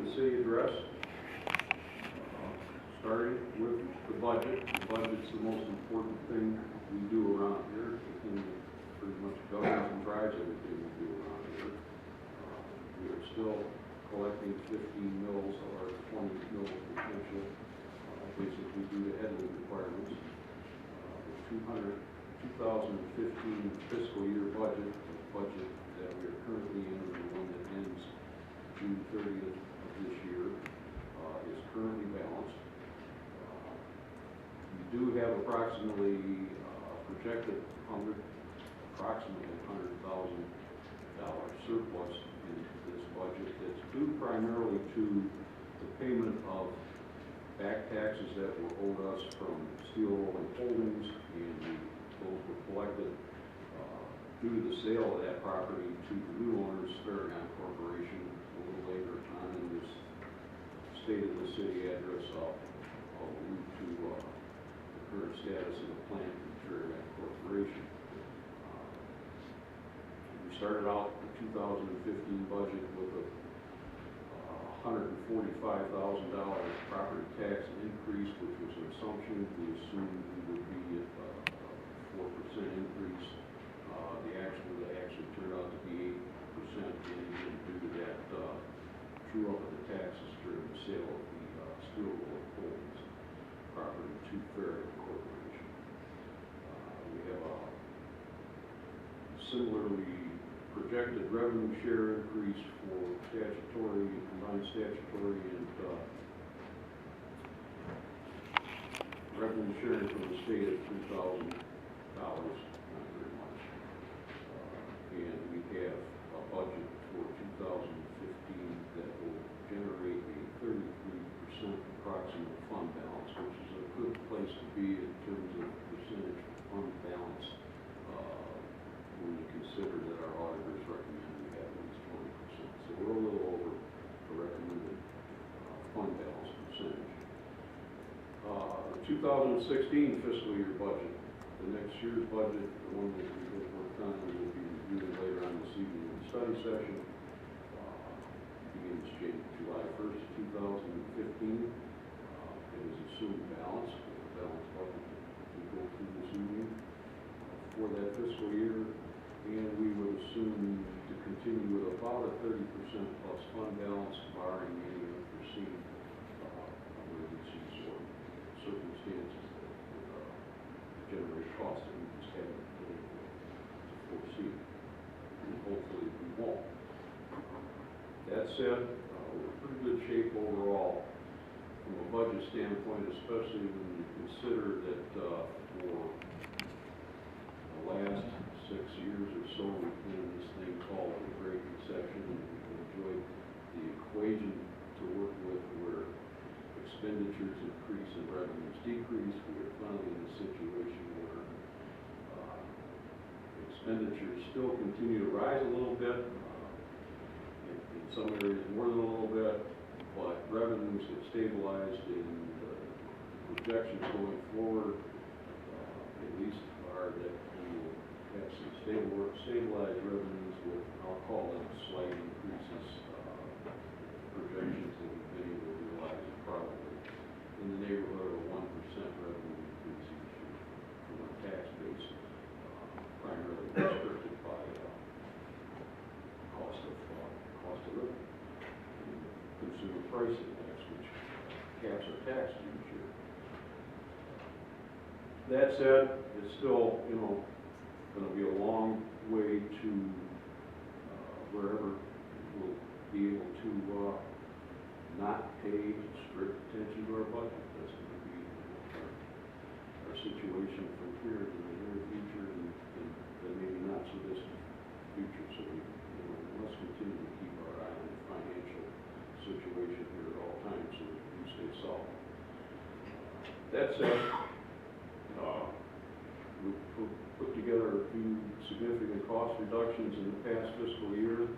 the city address. Starting with the budget. The budget's the most important thing we do around here. It's the thing that pretty much governs and drives everything we do around here. We are still collecting 15 mils of our 20 mil potential, basically due to headland requirements. The 2015 fiscal year budget, the budget that we are currently in, the one that ends June 30th of this year, is currently balanced. We do have approximately projected approximately $100,000 surplus in this budget that's due primarily to the payment of back taxes that were owed us from Steel Rolling Holdings, and those were collected due to the sale of that property to the new owners, Farragon Corporation, a little later on in this state of the city address. I'll allude to the current status of the plant in Farragon Corporation. We started out the 2015 budget with a $145,000 property tax increase, which was an assumption. We assumed we would be at a 4% increase. The actually turned out to be 8%, and due to that true up of the taxes during the sale of the Steel Rolling Holdings property to Farragon Corporation. We have a similarly projected revenue share increase for statutory, combined statutory and revenue sharing from the state of $3,000, not very much. And we have a budget for 2015 that will generate a 33% approximate fund balance, which is a good place to be in terms of percentage fund balance when you consider that our auditors recommend we have at least 20%. So we're a little over the recommended fund balance percentage. The 2016 fiscal year budget, the next year's budget, the one that we have worked on, we will be reviewing later on this evening in the study session, begins July 1st, 2015. It is assumed balance, the balance budget that we go through this evening for that fiscal year. And we would assume to continue with about a 30% plus fund balance, barring any unforeseen emergencies or circumstances that would generate costs that we just haven't been able to foresee. And hopefully we won't. That said, we're in pretty good shape overall from a budget standpoint, especially when you consider that for the last 6 years or so, we've been in this thing called the Great Recession, and we've enjoyed the equation to work with where expenditures increase and revenues decrease. We are finally in a situation where expenditures still continue to rise a little bit, in some areas more than a little bit, but revenues have stabilized, and projections going forward at least are that we will have some stabilized revenues with, I'll call them slight increases, projections that we've been able to realize probably in the neighborhood of a 1% revenue increase each year from our tax base, primarily restricted by cost of living and consumer price index, which caps our taxes each year. That said, it's still, going to be a long way to wherever we'll be able to not pay strict attention to our budget. That's going to be our situation from here to the near future, and maybe not so distant future. So we must continue to keep our eye on the financial situation here at all times so that we stay solid. That said, we've put together a few significant cost reductions in the past fiscal year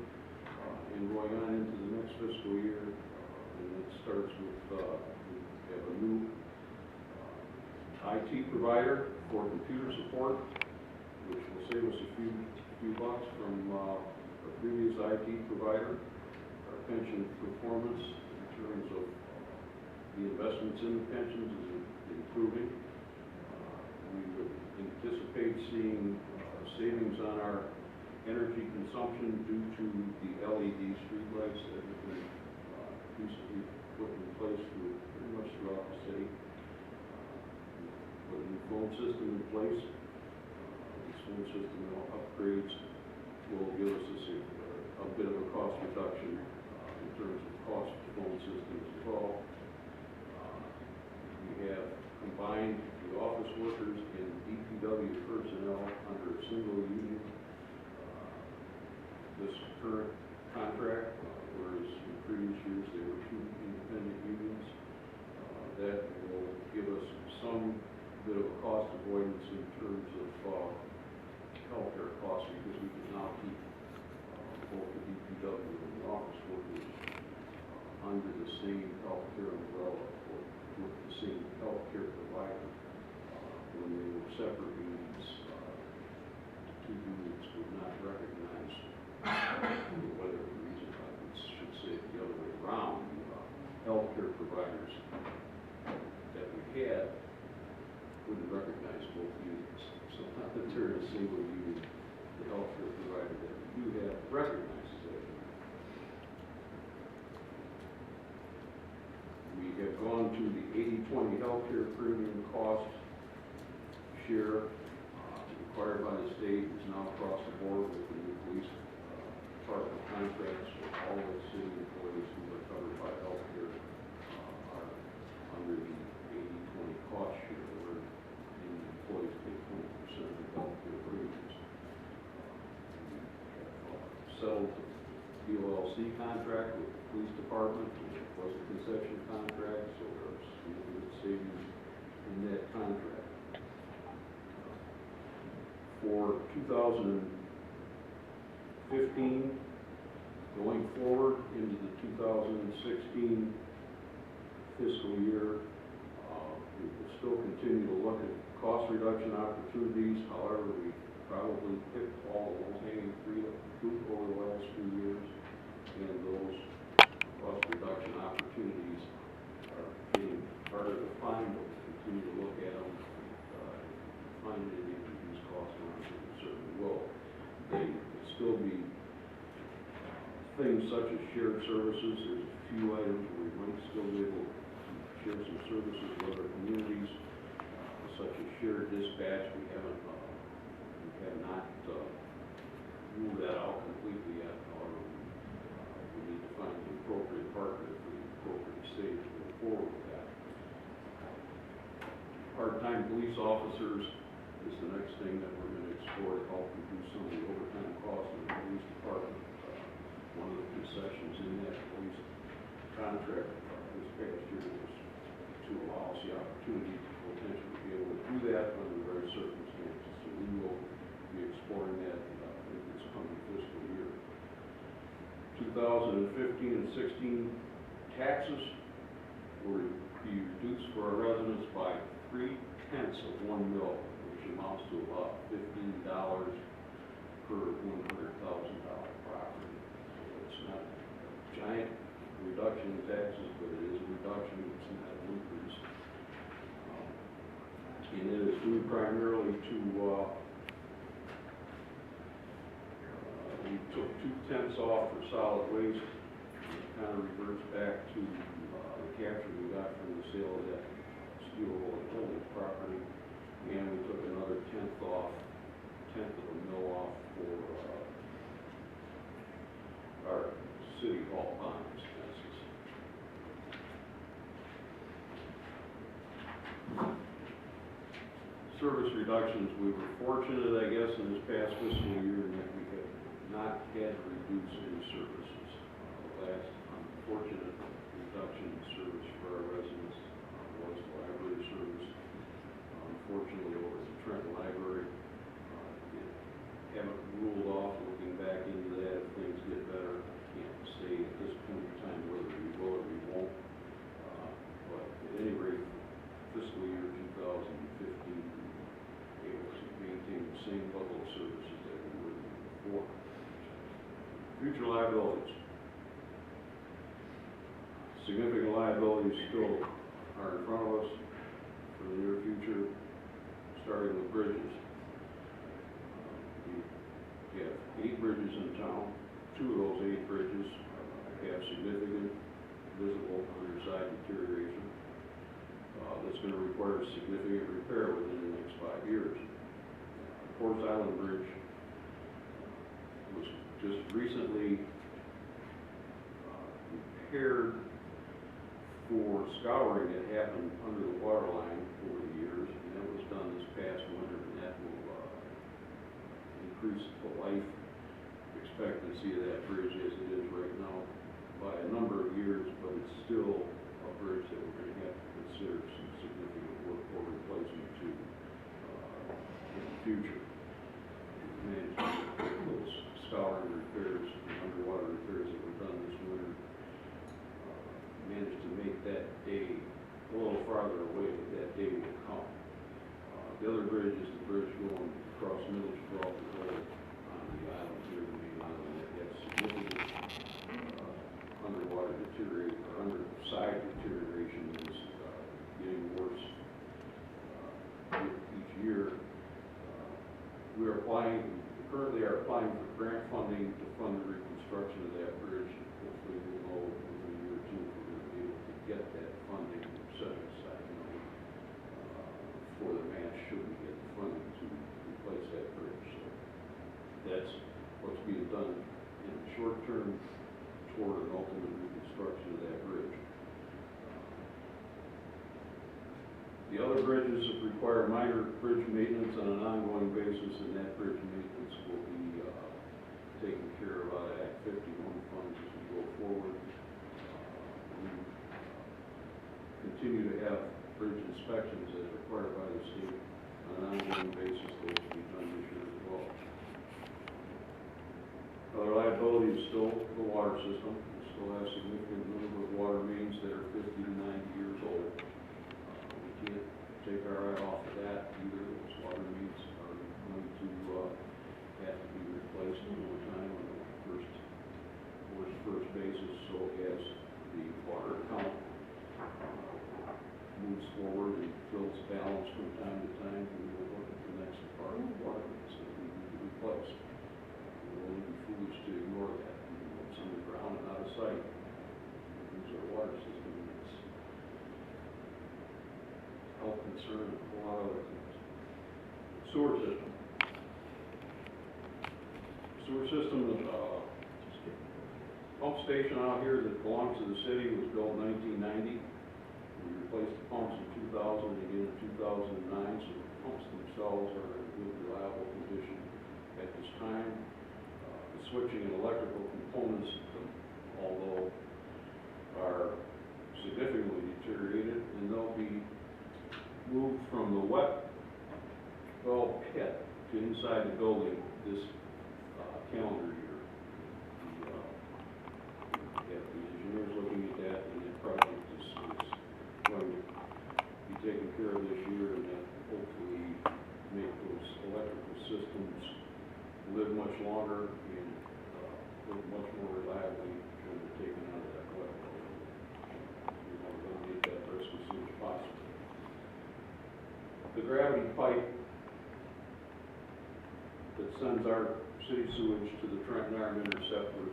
and going on into the next fiscal year. And it starts with, we have a new IT provider for computer support, which will save us a few bucks from our previous IT provider. Our pension performance terms of the investments in the pensions is improving. We would anticipate seeing savings on our energy consumption due to the LED streetlights that have been recently put in place pretty much throughout the city. Put a new phone system in place. This phone system upgrades will give us a bit of a cost reduction in terms of cost of the phone system as well. We have combined the office workers and DPW personnel under a single union. This current contract, whereas in previous years there were two independent unions, that will give us some bit of a cost avoidance in terms of healthcare costs, because we can now keep both the DPW and the office workers under the same healthcare umbrella with the same healthcare provider. When they were separate unions, two unions would not recognize, for whatever reason, I should say it the other way around, healthcare providers that we had wouldn't recognize both unions. So not that they're in a single union, the healthcare provider that we do have recognizes that. We have gone to the 80-20 healthcare premium cost share required by the state is now across the board with the new police department contracts. So all the city employees who are covered by healthcare are under the 80-20 cost share, where the employees pay 20% of the healthcare premiums. We have settled the POLC contract with the police department. It was a concession contract, so there's significant savings in that contract. For 2015, going forward into the 2016 fiscal year, we will still continue to look at cost reduction opportunities. However, we probably picked all the low-hanging fruit over the last few years, and those cost reduction opportunities are getting harder to find, but we continue to look at them and find any reduced cost amounts, and we certainly will. They will still be things such as shared services. There's a few items where we might still be able to share some services with other communities, such as shared dispatch. We have not ruled that out completely yet. However, we need to find the appropriate partner for the appropriate stage to move forward with that. Part-time police officers is the next thing that we're going to explore to help reduce some of the overtime costs in the police department. One of the concessions in that police contract this past year was to allow us the opportunity to potentially be able to do that under the right circumstances. So we will be exploring that in this coming fiscal year. 2015 and 16 taxes will be reduced for our residents by 0.3 of 1 mil, which amounts to about $15 per $100,000 property. So it's not a giant reduction in taxes, but it is a reduction. It's not an increase. And it is due primarily to, we took 2/10 off for solid waste. It kind of reverts back to the capture we got from the sale of that steel holding property. And we took another 10th of a mil off for our city hall bond expenses. Service reductions, we were fortunate, I guess, in this past fiscal year that we have not had to reduce any services. The last unfortunate reduction in service for our residents was the library service. Unfortunately, over at the Trent Library, haven't ruled off looking back into that. If things get better, can't say at this point in time whether we will or we won't. But at any rate, fiscal year 2015, able to maintain the same level of services that we were before. Future liabilities. Significant liabilities still are in front of us for the near future, starting with bridges. We have 8 bridges in town. 2 of those 8 bridges have significant visible underside deterioration. That's going to require significant repair within the next 5 years. Forest Island Bridge was just recently repaired for scouring that happened under the water line over the years, and that was done this past winter, and that will increase the life expectancy of that bridge as it is right now by a number of years, but it's still a bridge that we're going to have to consider some significant work or replacement to in the future. Managed to make those scouring repairs and underwater repairs that were done this winter, managed to make that day a little farther away, but that day will come. The other bridge is the bridge going across Middle Gibraltar Road on the island here, the main island, that has significant underwater deterioration, or underside deterioration that is getting worse each year. We are currently applying for grant funding to fund the reconstruction of that bridge. Hopefully we'll know within a year or two if we're going to be able to get that funding set aside for the match should we get the funding to replace that bridge. So that's what's being done in the short term toward an ultimate reconstruction of that bridge. The other bridges that require minor bridge maintenance on an ongoing basis, and that bridge maintenance will be taken care of out of Act 51 funds as we go forward. We continue to have bridge inspections as required by the state on an ongoing basis. Those will be done this year as well. Other liability is still the water system. We still have a significant number of water mains that are 50 to 90 years old. We can't take our eye off of that either. Those water mains are going to have to be replaced over time on a first basis, so as the water account moves forward and fills balance from time to time, we will look at the next part of the water mains that we need to replace. We'll only be foolish to ignore that. Even though it's underground and out of sight, it's our water system. It's health concern and a lot of other things. Sewer system. Sewer system, pump station out here that belongs to the city was built in 1990. We replaced the pumps in 2000 and again in 2009, so the pumps themselves are in good, reliable condition at this time. The switching and electrical components, although are significantly deteriorated, and they'll be moved from the wet well pit to inside the building this calendar year. The engineers looking at that, and that project is going to be taken care of this year, and that hopefully make those electrical systems live much longer and live much more reliably when they're taken out of that wet well. We want to eliminate that risk as soon as possible. The gravity pipe that sends our city sewage to the Trenton Arm Interceptor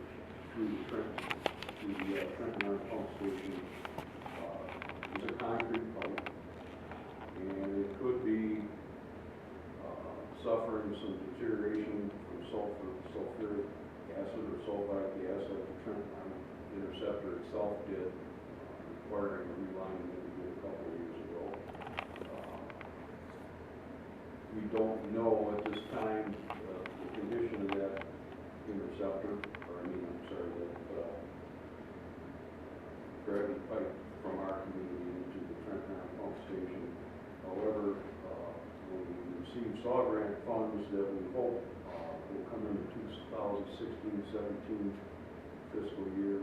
through the Trenton Arm Pump Station is a concrete pipe, and it could be suffering some deterioration from sulfuric acid or sulfite gas like the Trenton Arm Interceptor itself did, requiring a relining that we did a couple of years ago. We don't know at this time the condition of that interceptor, that gravity pipe from our community into the Trenton Arm Pump Station. However, when we receive SAW grant funds that we hope will come in the 2016-17 fiscal year,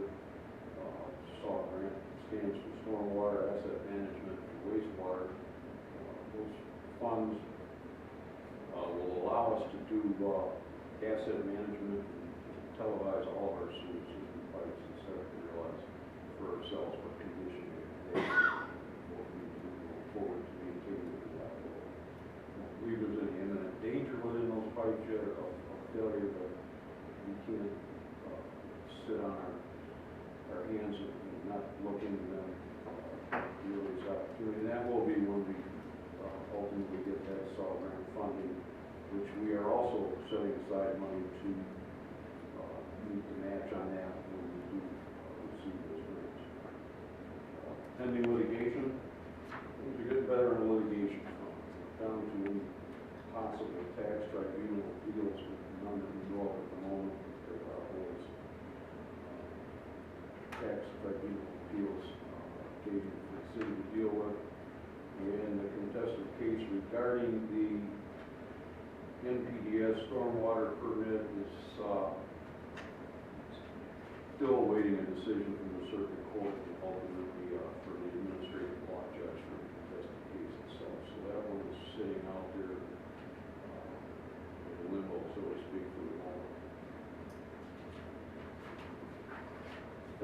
SAW grant stands for Stormwater Asset Management and Wastewater. Those funds will allow us to do asset management and televise all of our sewer system pipes instead of realize for ourselves, but our hands and not look into them, really this opportunity. And that will be when we ultimately get that SAW grant funding, which we are also setting aside money to meet the match on that when we do receive those grants. Pending litigation, things are getting better in the litigation front, down to any possible tax tribunal appeals, with none that we know of at the moment. There are always tax tribunal appeals occasion for the city to deal with. And the contested case regarding the NPDS stormwater permit is still awaiting a decision from the circuit court and ultimately for the administrative law judge for the contested case itself. So that one is sitting out there in limbo, so to speak, for the moment.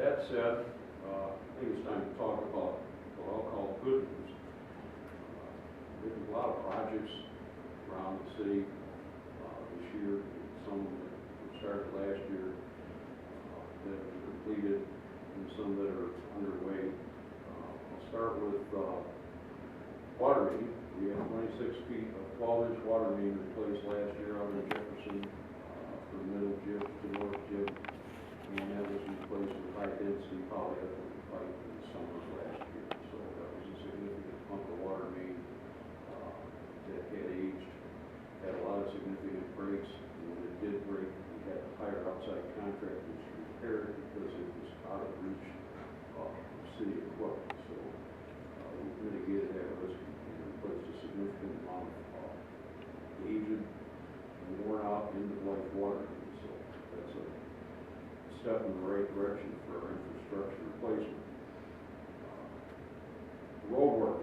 That said, I think it's time to talk about what I'll call good news. There's a lot of projects around the city this year, some that started last year that were completed, and some that are underway. I'll start with water main. We had 26 feet of 12-inch water main replaced last year out in Jefferson from middle Jib to north Jib, and that was replaced with high-density polyethylene pipe in the summer of last year. So that was a significant hunk of water main that had aged, had a lot of significant breaks, and when it did break, we had to hire outside contractors to repair it because it was out of reach of city equipment. So we mitigated that risk and replaced a significant amount of aged, worn out, end-of-life water. So that's a step in the right direction for our infrastructure replacement. Road work.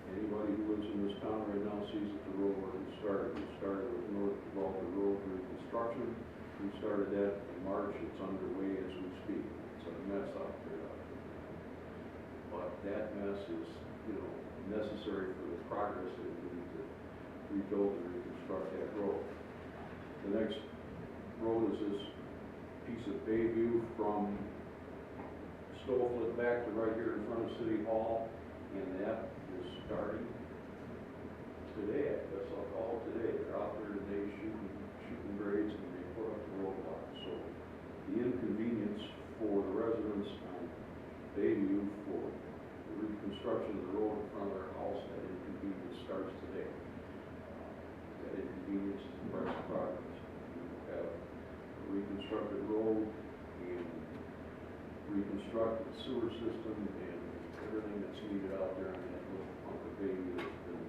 Anybody who lives in this town right now sees that the road work has started. We started with North Gibraltar Road reconstruction. We started that in March. It's underway as we speak. It's a mess out there. But that mess is, necessary for the progress that we need to rebuild and reconstruct that road. The next road is this piece of Bayview from Stowflet back to right here in front of City Hall, and that is starting today. I guess I'll call it today. They're out there today shooting grades, and they put up the roadblocks. So the inconvenience for the residents on Bayview for the reconstruction of the road in front of their house, that inconvenience starts today. That inconvenience is the price of progress. We have a reconstructed road and reconstructed sewer system and everything that's needed out there on that little hunk of Bayview that's been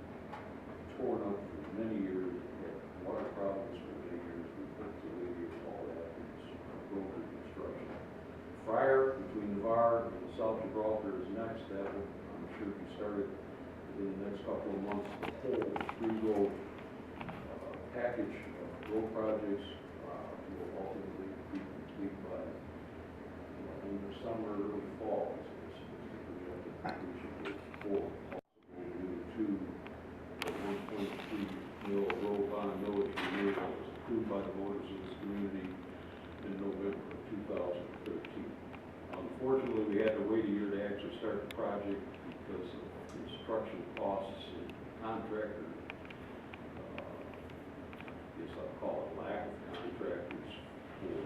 torn up for many years. We had water problems for many years. We went to alleviate all that. It's road reconstruction. Fryer between the VAR and South Gibraltar is next. That will, I'm sure, be started within the next couple of months. The whole three-road package of road projects will ultimately be complete by in the summer, early fall. It's projected completion date for possible the 1.3 mil road bond millage renewal that was approved by the voters of this community in November of 2013. Unfortunately, we had to wait a year to actually start the project because of construction costs and contractor, I guess I'll call it lack of contractors for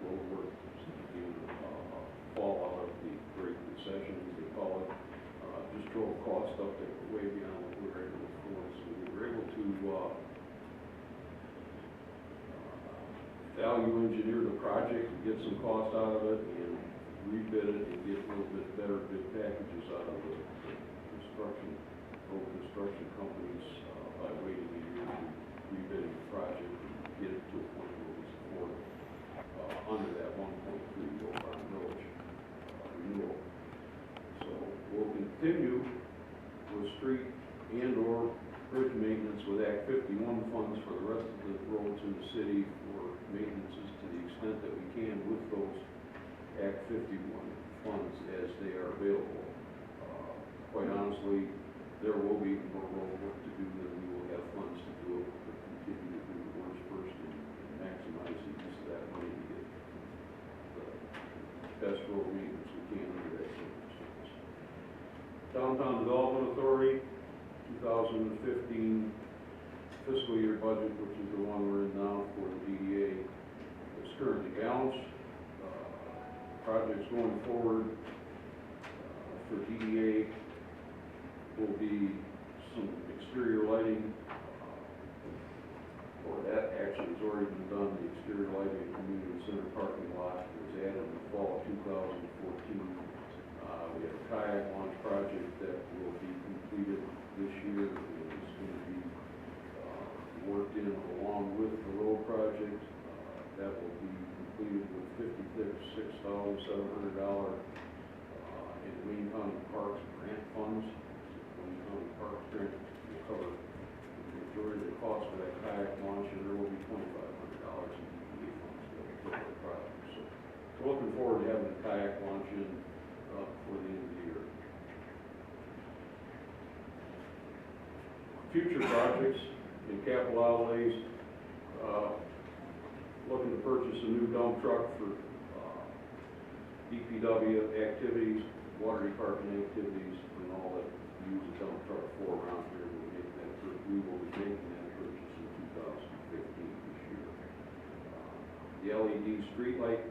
road work. Fallout of the Great Recession, as they call it, just drove costs up that were way beyond what we were able to afford. So we were able to value engineer the project and get some cost out of it and rebid it and get a little bit better bid packages out of the road construction companies by waiting a year to rebidding the project and get it to a point where we support under that 1.3 road bond millage renewal. So we'll continue with street and or bridge maintenance with Act 51 funds for the rest of the roads in the city for maintenances to the extent that we can with those Act 51 funds as they are available. Quite honestly, there will be more road work to do than we will have funds to do it. We'll continue to do the works first and maximize the use of that money to get the test road maintenance, we can't do that circumstance. Downtown Development Authority, 2015 fiscal year budget, which is the one we're in now for the DDA, is currently balanced. Projects going forward for DDA will be some exterior lighting, or that actually has already been done. The exterior lighting in Community Center parking lot was added in the fall of 2014. We have a kayak launch project that will be completed this year. It's going to be worked in along with the road project. That will be completed with $56,700 in Wayne County Parks grant funds. Wayne County Parks grant will cover the majority of the cost for that kayak launch, and there will be $2,500 in DPA funds that will cover the project. So we're looking forward to having the kayak launch in before the end of the year. Future projects in capital outlays, looking to purchase a new dump truck for DPW activities, water department activities, and all that we use a dump truck for around here. We will be making that purchase in 2015 this year. The LED street light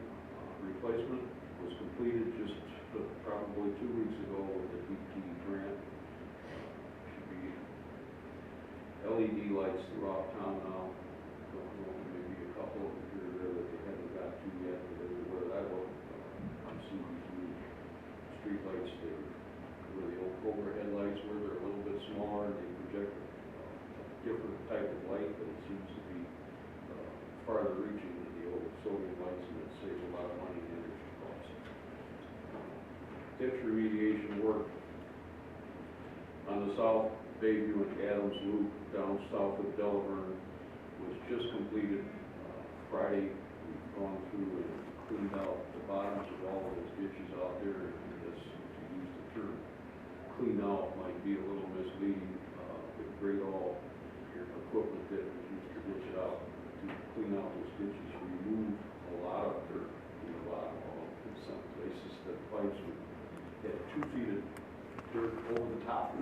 replacement was completed just probably 2 weeks ago with the DT grant. Should be LED lights throughout town now. Don't know, maybe a couple of them here or there that they haven't got to yet, but everywhere that I look, I see these new street lights. They're where the old Cobra headlights were. They're a little bit smaller and they project a different type of light, but it seems to be farther reaching than the old sodium lights, and it saves a lot of money and energy costs. Ditch remediation work on the South Bayview and Adams Loop down south of Delaverne was just completed Friday. We've gone through and cleaned out the bottoms of all of those ditches out there, and just to use the term clean out might be a little misleading. With great all equipment that was used to ditch it out, to clean out those ditches, remove a lot of dirt in the bottom of them. In some places the pipes would get 2 feet of dirt over the top.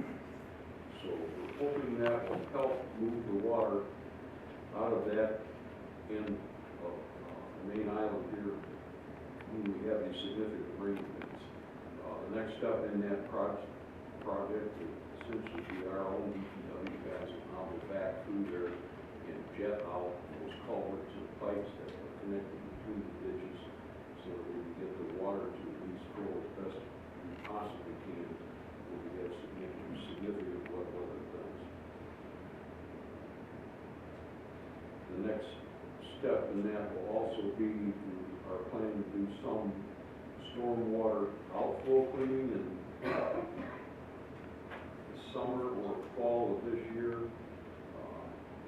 So we're hoping that will help move the water out of that end of the main island here when we have these significant rain events. The next step in that project is essentially be our own DPW guys will now go back through there and jet out those culverts and pipes that are connected between the ditches so that we can get the water to at least flow as best we possibly can when we have significant wet weather events. The next step in that will also be our plan to do some stormwater outflow cleaning in the summer or fall of this year.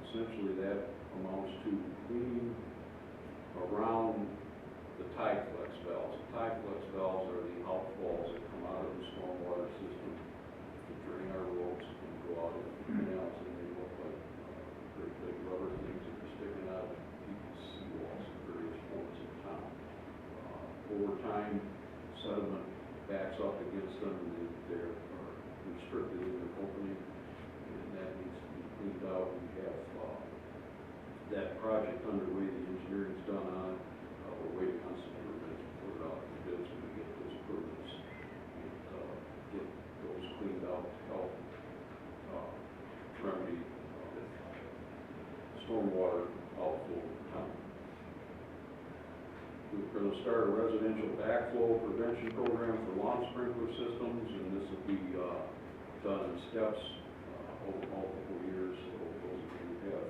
Essentially that amounts to cleaning around the tide flex valves. The tide flex valves are the outfalls that come out of the stormwater system to drain our roads and go out into the canals, and they look like great big rubber things that are sticking out of PVC walls at various points in town. Over time, sediment backs up against them, and they're restricted in their opening, and that needs to be cleaned out. We have that project underway, the engineering's done on it. We're waiting on some permits to put it out for bids when we get those permits and get those cleaned out to help remedy stormwater outflow in town. We're going to start a residential backflow prevention program for lawn sprinkler systems, and this will be done in steps over multiple years. So those of you who have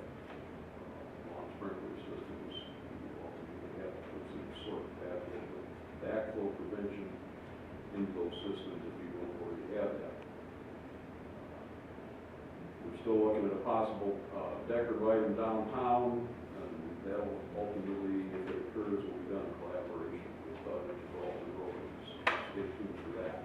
lawn sprinkler systems, you ultimately have to put some sort of backflow prevention into those systems if you don't already have that. We're still looking at a possible decorative item downtown, and that will ultimately, if it occurs, will be done in collaboration with Gibraltar Road. Stay tuned for that.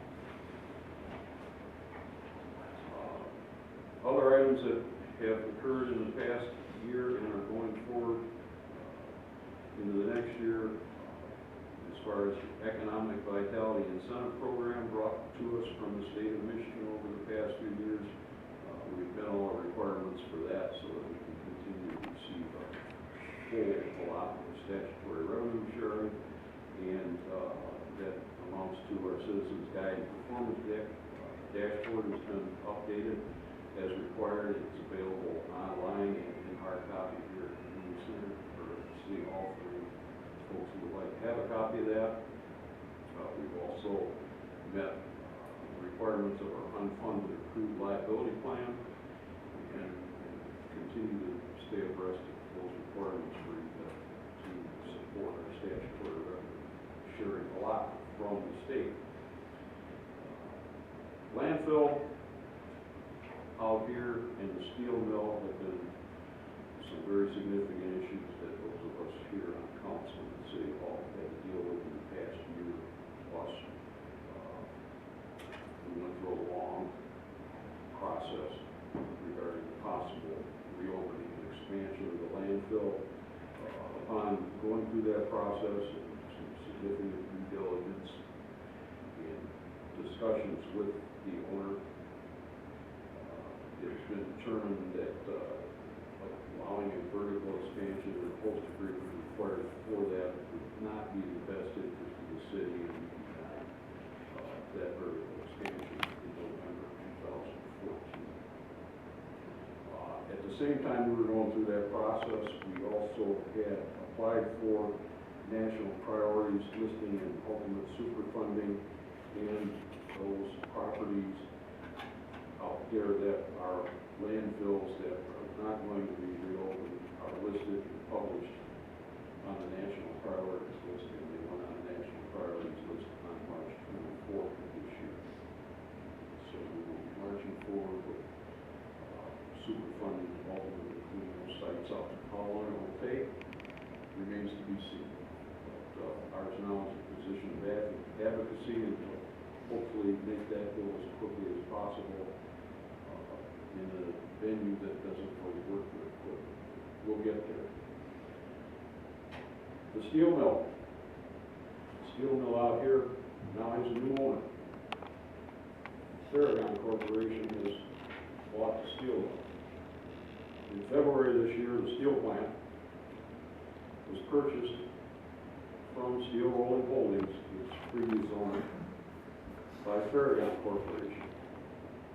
Other items that have occurred in the past year and are going forward into the next year, as far as economic vitality incentive program brought to us from the state of Michigan over the past few years. We've met all our requirements for that so that we can continue to receive a full allotment of statutory revenue sharing, and that amounts to our Citizens Guide and Performance dashboard has been updated as required. It's available online and in hard copy here at the Community Center for City Hall for folks who would like to have a copy of that. We've also met requirements of our unfunded accrued liability plan and continue to stay abreast of those requirements for to support our statutory revenue sharing a lot from the state. Landfill out here and the steel mill have been some very significant issues that those of us here on council and City Hall have had to deal with in the past year plus. We went through a long process regarding the possible reopening and expansion of the landfill. Upon going through that process and some significant due diligence and discussions with the owner, it's been determined that allowing a vertical expansion or post agreement required for that would not be in the best interest of the city, and we denied that vertical expansion in November 2014. At the same time we were going through that process, we also had applied for national priorities listing and ultimate super funding, and those properties out there that are landfills that are not going to be reopened are listed and published on the national priorities list, and they went on the national priorities list on March 24th of this year. So we will be marching forward with super funding and ultimately cleaning those sites up. How long it will take remains to be seen. But ours now is a position of advocacy and hopefully make that go as quickly as possible in a venue that doesn't really work very quickly. We'll get there. The steel mill. The steel mill out here now has a new owner. Paragon Corporation has bought the steel mill. In February of this year, the steel plant was purchased from Steel Rolling Holdings, its previous owner, by Paragon Corporation.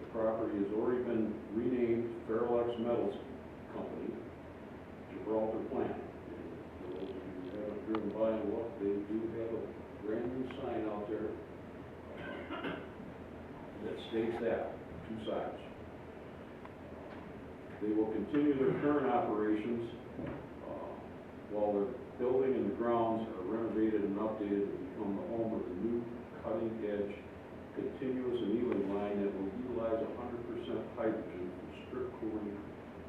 The property has already been renamed Ferrolex Metals Company, Gibraltar plant. And for those of you who haven't driven by and looked, they do have a brand new sign out there that states that, 2 sides. They will continue their current operations while their building and the grounds are renovated and updated to become the home of the new cutting-edge continuous annealing line that will utilize 100% hydrogen for strip cooling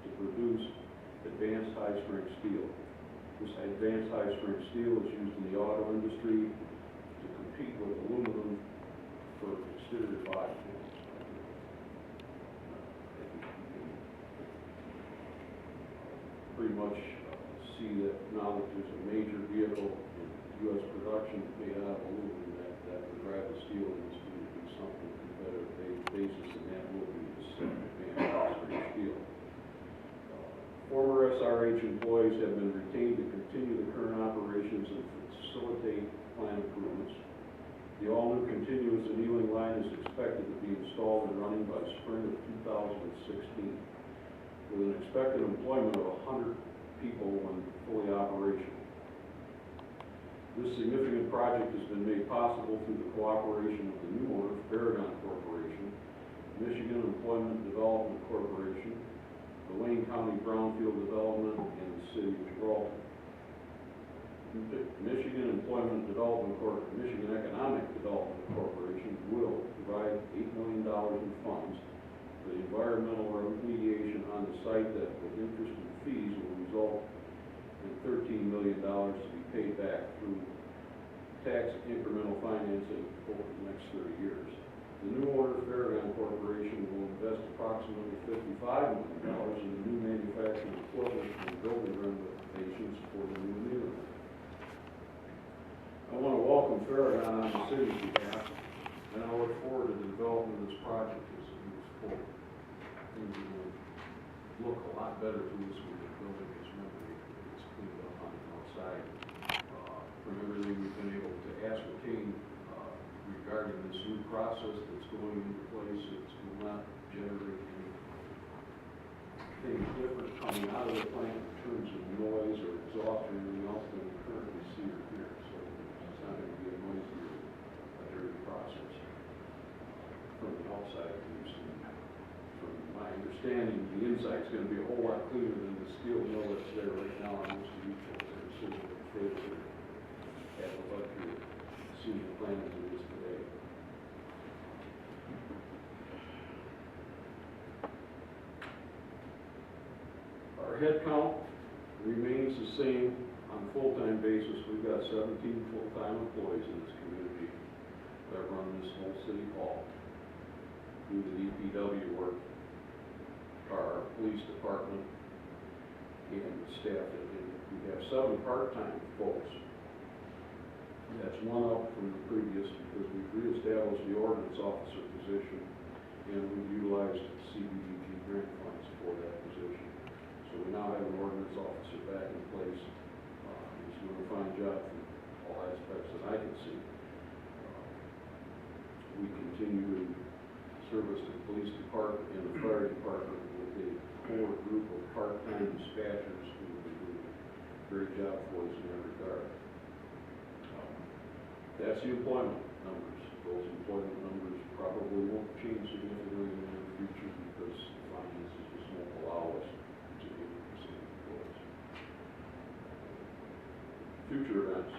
to produce advanced high-strength steel. This advanced high-strength steel is used in the auto industry to compete with aluminum for exterior body panels. Pretty much see that now that there's a major vehicle in U.S. production made out of aluminum that would drive the steel industry to do something competitive basis, and that will be this advanced high-strength steel. Former SRH employees have been retained to continue the current operations and facilitate plant improvements. The all-new continuous annealing line is expected to be installed and running by spring of 2016, with an expected employment of 100 people when fully operational. This significant project has been made possible through the cooperation of the new owner, Paragon Corporation, Michigan Employment Development Corporation, the Wayne County Brownfield Development, and the City of Gibraltar. Michigan Economic Development Corporation will provide $8 million in funds for the environmental remediation on the site that, with interest and fees, will result in $13 million to be paid back through tax incremental financing over the next 30 years. The new owner, Paragon Corporation, will invest approximately $55 million in the new manufacturing equipment and building renovations for the new annealing. I want to welcome Farragon on the city's behalf, and I look forward to the development of this project as it moves forward. Things are going to look a lot better to us when the building is renovated, it's cleaned up on the outside. From everything we've been able to ascertain regarding this new process that's going into place, it will not generate anything different coming out of the plant in terms of noise or exhaust or anything else than we currently see or hear. So it's not going to be a noisy or a dirty process from the outside. From my understanding, the inside's going to be a whole lot cleaner than the steel mill that's there right now. And most of you folks are sitting in favor have the luxury of seeing the plant as it is today. Our head count remains the same on a full-time basis. We've got 17 full-time employees in this community that run this whole city hall. Do the DPW work, our police department, and the staff. We have 7 part-time folks. That's one up from the previous because we've reestablished the ordinance officer position and we've utilized CDBG grant funds for that position. So we now have an ordinance officer back in place. He's doing a fine job from all aspects that I can see. We continue to service the police department and the fire department with a core group of part-time dispatchers who have been doing a great job for us in that regard. That's the employment numbers. Those employment numbers probably won't change significantly in the near future because the finances just won't allow us to increase the employees. Future events.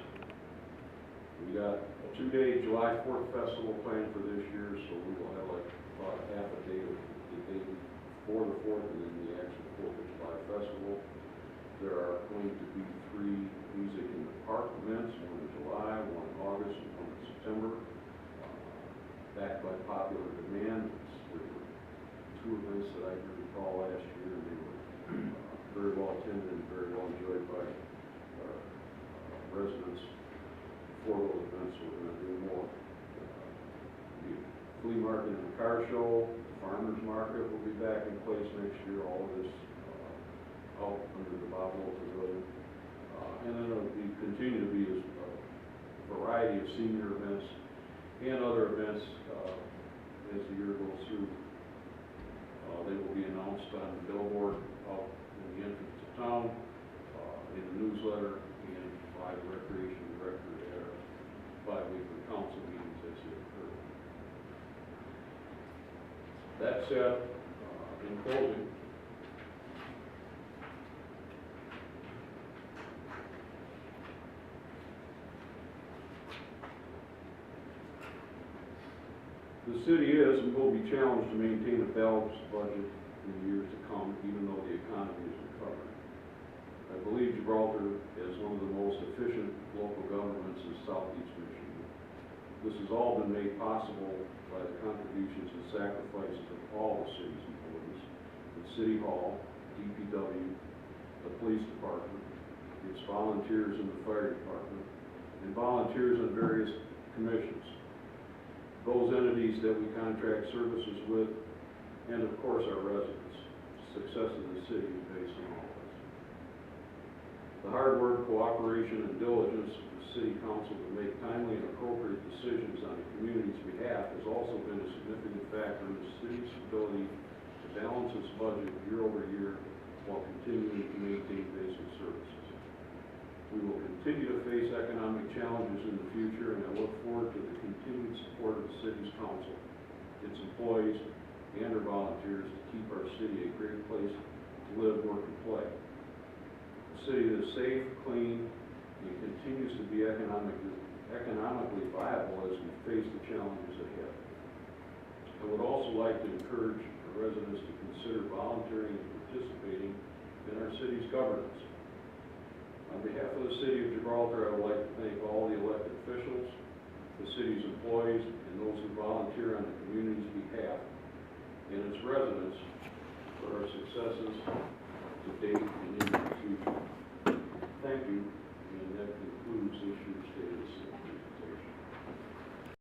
We got a 2-day July 4th festival planned for this year, so we will have like about a half a day of the day before the 4th and then the actual 4th of July festival. There are going to be 3 music in the park events, one in July, one in August, and one in September. Backed by popular demand. There were 2 events that I can recall last year, and they were very well attended and very well enjoyed by our residents. For those events, we're going to do more. The flea market and the car show, the farmers market will be back in place next year. All of this out under the Bobo Pavilion. And then it'll continue to be a variety of senior events and other events as the year goes through. They will be announced on the billboard out in the entrance to town, in the newsletter, and by the recreation director at our bi-weekly council meetings as they occur. That said, in closing, the city is and will be challenged to maintain a balanced budget in the years to come, even though the economy is recovering. I believe Gibraltar is one of the most efficient local governments in southeast Michigan. This has all been made possible by the contributions and sacrifices of all the city's employees, the City Hall, DPW, the police department, its volunteers in the fire department, and volunteers in various commissions. Those entities that we contract services with, and of course our residents. The success of the city is based on all this. The hard work, cooperation, and diligence of the City Council to make timely and appropriate decisions on the community's behalf has also been a significant factor in the city's ability to balance its budget year over year while continuing to maintain basic services. We will continue to face economic challenges in the future, and I look forward to the continued support of the city's council, its employees, and our volunteers to keep our city a great place to live, work, and play. A city that is safe, clean, and continues to be economically viable as we face the challenges ahead. I would also like to encourage our residents to consider volunteering and participating in our city's governance. On behalf of the City of Gibraltar, I would like to thank all the elected officials, the city's employees, and those who volunteer on the community's behalf, and its residents for our successes